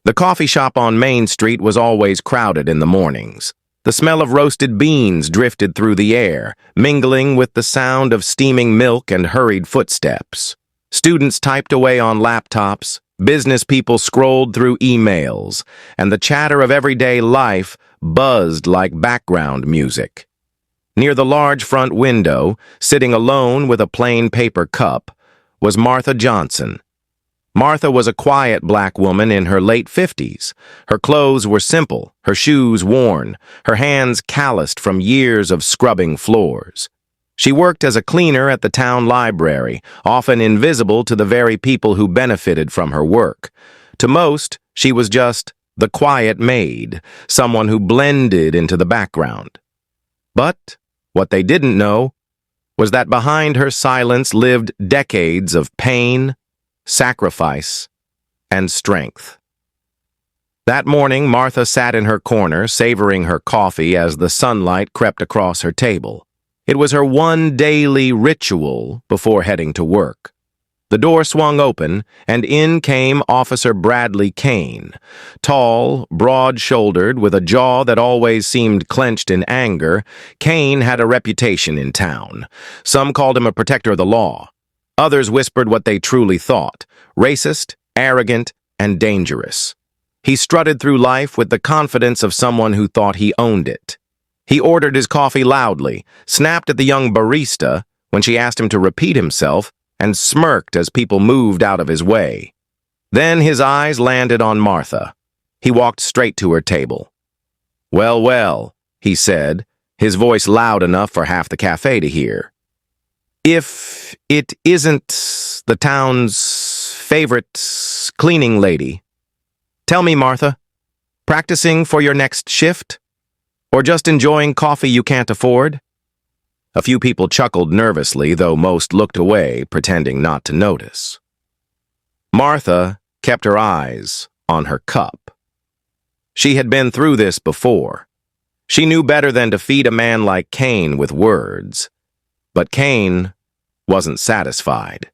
The coffee shop on Main Street was always crowded in the mornings. The smell of roasted beans drifted through the air, mingling with the sound of steaming milk and hurried footsteps. Students typed away on laptops, business people scrolled through emails, and the chatter of everyday life buzzed like background music. Near the large front window, sitting alone with a plain paper cup, was Martha Johnson. Martha was a quiet black woman in her late 50s. Her clothes were simple, her shoes worn, her hands calloused from years of scrubbing floors. She worked as a cleaner at the town library, often invisible to the very people who benefited from her work. To most, she was just the quiet maid, someone who blended into the background. But what they didn't know was that behind her silence lived decades of pain, sacrifice, and strength. That morning, Martha sat in her corner, savoring her coffee as the sunlight crept across her table. It was her one daily ritual before heading to work. The door swung open, and in came Officer Bradley Kane. Tall, broad-shouldered, with a jaw that always seemed clenched in anger, Kane had a reputation in town. Some called him a protector of the law. Others whispered what they truly thought: racist, arrogant, and dangerous. He strutted through life with the confidence of someone who thought he owned it. He ordered his coffee loudly, snapped at the young barista when she asked him to repeat himself, and smirked as people moved out of his way. Then his eyes landed on Martha. He walked straight to her table. "Well, well," he said, his voice loud enough for half the cafe to hear. "If it isn't the town's favorite cleaning lady, tell me, Martha, practicing for your next shift? Or just enjoying coffee you can't afford?" A few people chuckled nervously, though most looked away, pretending not to notice. Martha kept her eyes on her cup. She had been through this before. She knew better than to feed a man like Kane with words. But Kane wasn't satisfied.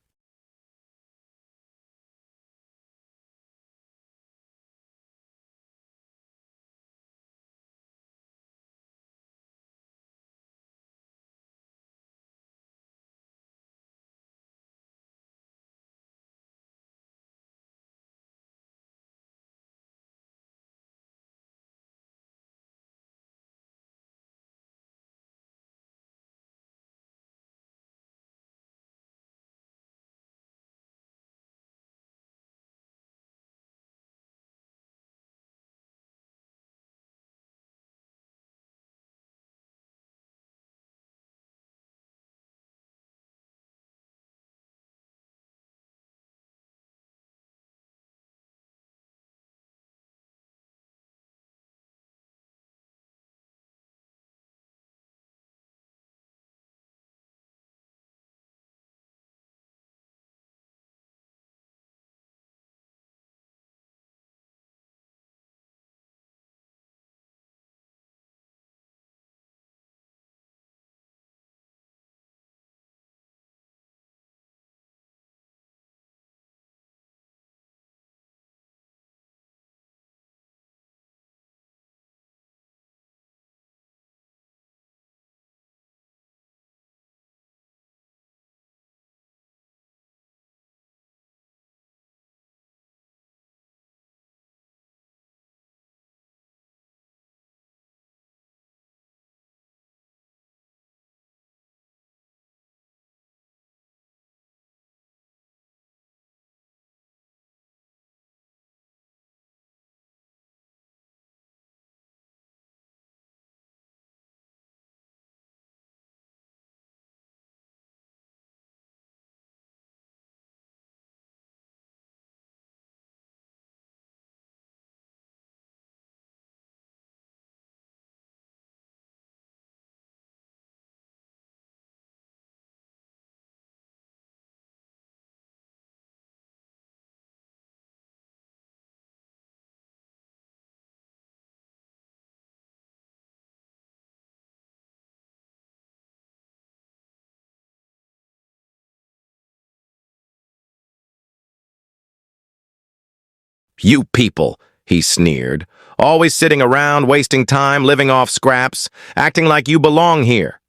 "You people, he sneered. "Always sitting around, wasting time, living off scraps, acting like you belong here."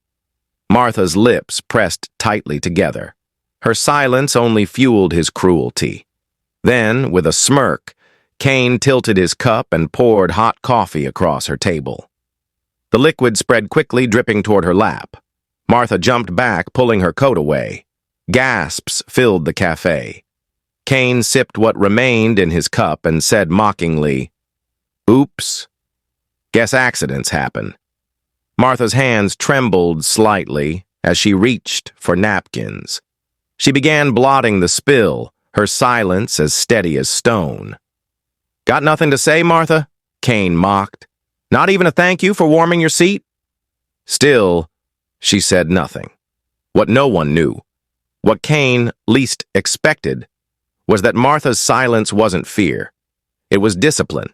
Martha's lips pressed tightly together. Her silence only fueled his cruelty. Then, with a smirk, Kane tilted his cup and poured hot coffee across her table. The liquid spread quickly, dripping toward her lap. Martha jumped back, pulling her coat away. Gasps filled the café. Kane sipped what remained in his cup and said mockingly, "Oops. Guess accidents happen." Martha's hands trembled slightly as she reached for napkins. She began blotting the spill, her silence as steady as stone. "Got nothing to say, Martha?" Kane mocked. "Not even a thank you for warming your seat?" Still, she said nothing. What no one knew, what Kane least expected, was that Martha's silence wasn't fear. It was discipline,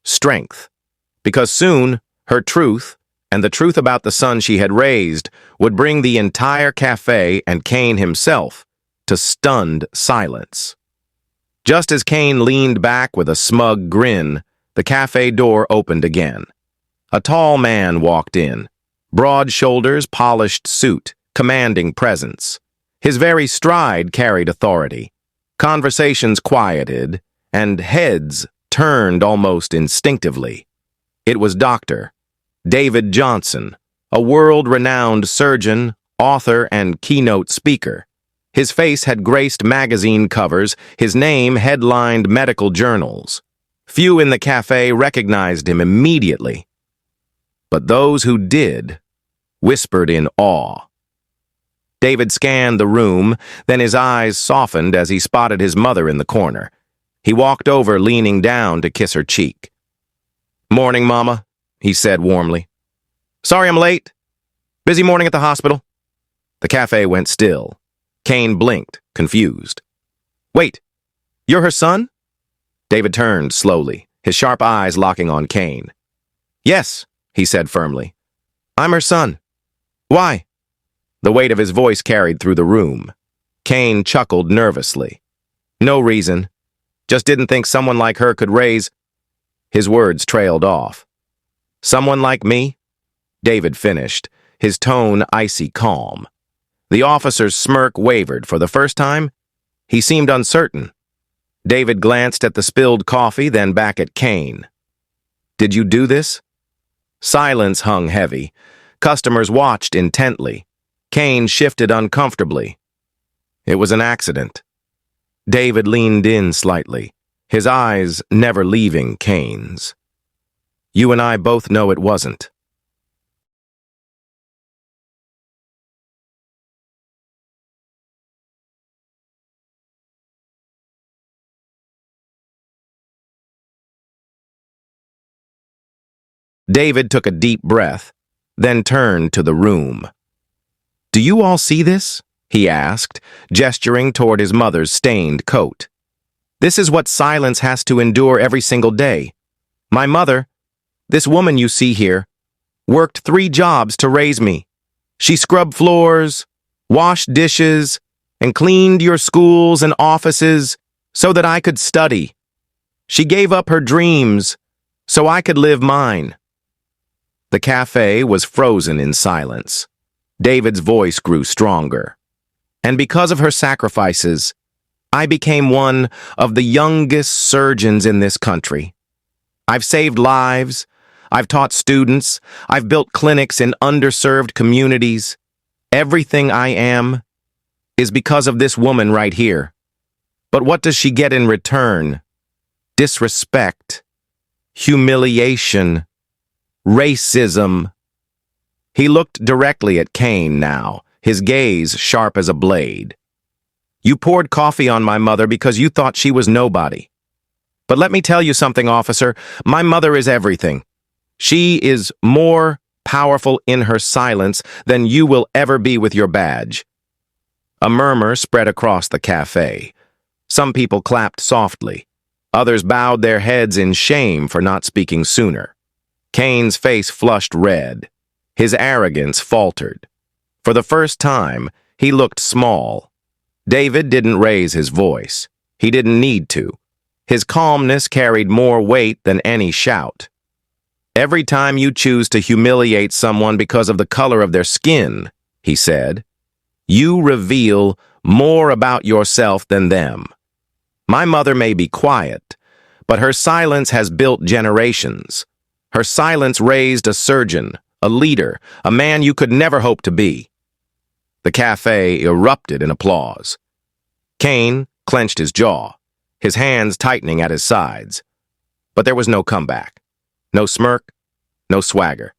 strength, because soon her truth, and the truth about the son she had raised, would bring the entire cafe and Kane himself to stunned silence. Just as Kane leaned back with a smug grin, the cafe door opened again. A tall man walked in, broad shoulders, polished suit, commanding presence. His very stride carried authority. Conversations quieted, and heads turned almost instinctively. It was Dr. David Johnson, a world-renowned surgeon, author, and keynote speaker. His face had graced magazine covers, his name headlined medical journals. Few in the cafe recognized him immediately, but those who did whispered in awe. David scanned the room, then his eyes softened as he spotted his mother in the corner. He walked over, leaning down to kiss her cheek. "Morning, Mama," he said warmly. "Sorry I'm late. Busy morning at the hospital." The cafe went still. Kane blinked, confused. "Wait, you're her son?" David turned slowly, his sharp eyes locking on Kane. "Yes," he said firmly. "I'm her son. Why?" The weight of his voice carried through the room. Kane chuckled nervously. "No reason. Just didn't think someone like her could raise—" His words trailed off. "Someone like me?" David finished, his tone icy calm. The officer's smirk wavered. For the first time, he seemed uncertain. David glanced at the spilled coffee, then back at Kane. "Did you do this?" Silence hung heavy. Customers watched intently. Kane shifted uncomfortably. "It was an accident." David leaned in slightly, his eyes never leaving Kane's. "You and I both know it wasn't." David took a deep breath, then turned to the room. "Do you all see this?" he asked, gesturing toward his mother's stained coat. "This is what silence has to endure every single day. My mother, this woman you see here, worked 3 jobs to raise me. She scrubbed floors, washed dishes, and cleaned your schools and offices so that I could study. She gave up her dreams so I could live mine." The cafe was frozen in silence. David's voice grew stronger. "And because of her sacrifices, I became one of the youngest surgeons in this country. I've saved lives, I've taught students, I've built clinics in underserved communities. Everything I am is because of this woman right here. But what does she get in return? Disrespect, humiliation, racism." He looked directly at Kane now, his gaze sharp as a blade. "You poured coffee on my mother because you thought she was nobody. But let me tell you something, officer. My mother is everything. She is more powerful in her silence than you will ever be with your badge." A murmur spread across the cafe. Some people clapped softly. Others bowed their heads in shame for not speaking sooner. Kane's face flushed red. His arrogance faltered. For the first time, he looked small. David didn't raise his voice. He didn't need to. His calmness carried more weight than any shout. "Every time you choose to humiliate someone because of the color of their skin," he said, "you reveal more about yourself than them. My mother may be quiet, but her silence has built generations. Her silence raised a surgeon, a leader, a man you could never hope to be." The café erupted in applause. Kane clenched his jaw, his hands tightening at his sides. But there was no comeback, no smirk, no swagger.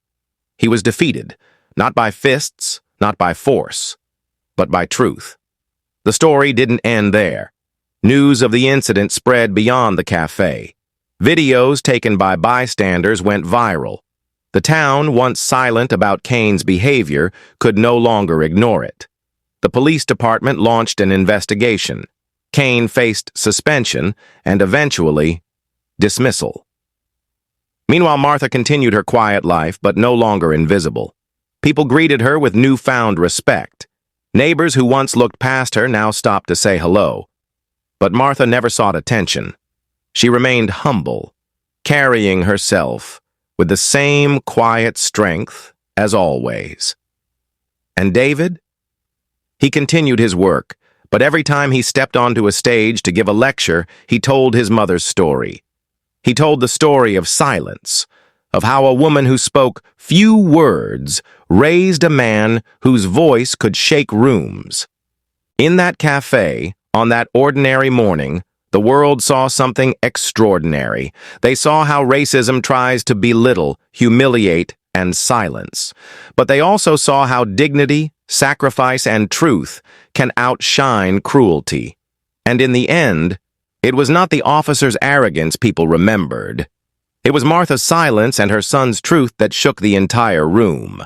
He was defeated, not by fists, not by force, but by truth. The story didn't end there. News of the incident spread beyond the café. Videos taken by bystanders went viral. The town, once silent about Kane's behavior, could no longer ignore it. The police department launched an investigation. Kane faced suspension and eventually dismissal. Meanwhile, Martha continued her quiet life, but no longer invisible. People greeted her with newfound respect. Neighbors who once looked past her now stopped to say hello. But Martha never sought attention. She remained humble, carrying herself with the same quiet strength as always. And David? He continued his work, but every time he stepped onto a stage to give a lecture, he told his mother's story. He told the story of silence, of how a woman who spoke few words raised a man whose voice could shake rooms. In that café, on that ordinary morning, the world saw something extraordinary. They saw how racism tries to belittle, humiliate, and silence. But they also saw how dignity, sacrifice, and truth can outshine cruelty. And in the end, it was not the officer's arrogance people remembered. It was Martha's silence and her son's truth that shook the entire room.